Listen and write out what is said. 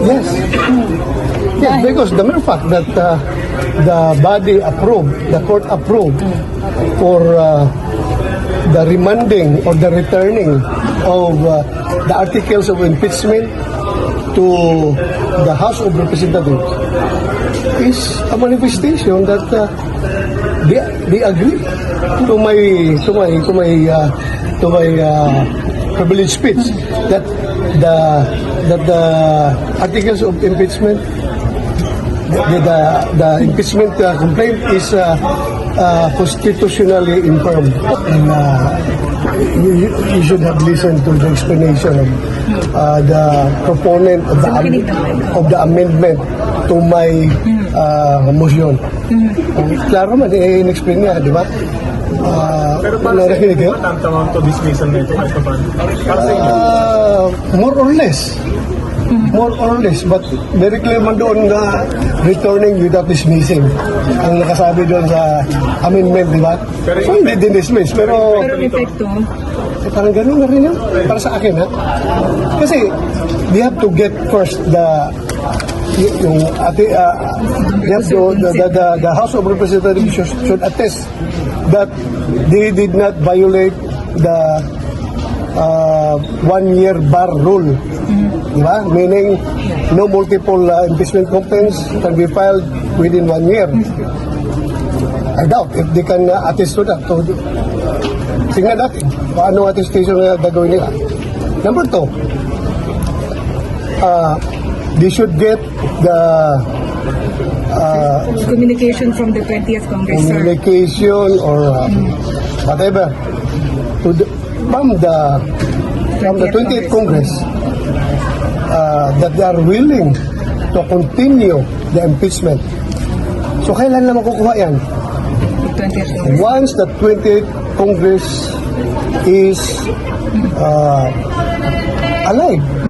Yes. Yes, because the mere fact that the body approved, the court approved for the remanding or the returning of the articles of impeachment to the House of Representatives is a manifestation that they agree to my privileged speech that the articles of impeachment, the impeachment complaint is constitutionally infirm, and you should have listened to the explanation of the proponent of the amendment to my motion. Klaro man, in-explain niya, di ba? Pero para sa inyo, tawag to dismissal na ito kahit pa paano? Para sa inyo? More or less. More or less, but very clear man doon na returning without dismissing. Ang nakasabi doon sa amendment, di ba? So, hindi din dismiss, pero epekto. parang ganun na rin yun. Para sa akin, ha? Kasi, we have to get first the House of Representatives should attest that they did not violate the 1-year bar rule. Diba? Meaning, no multiple impeachment complaints can be filed within 1 year. I doubt if they can attest to that. So, tingnan natin paano attestation na gagawin nila. Number 2, they should get the Communication from the 20th Congress, sir. communication or whatever to from the 20th Congress that they are willing to continue the impeachment. So kailan naman kukuha yan? The 20th Congress. Once the 20th Congress is alive.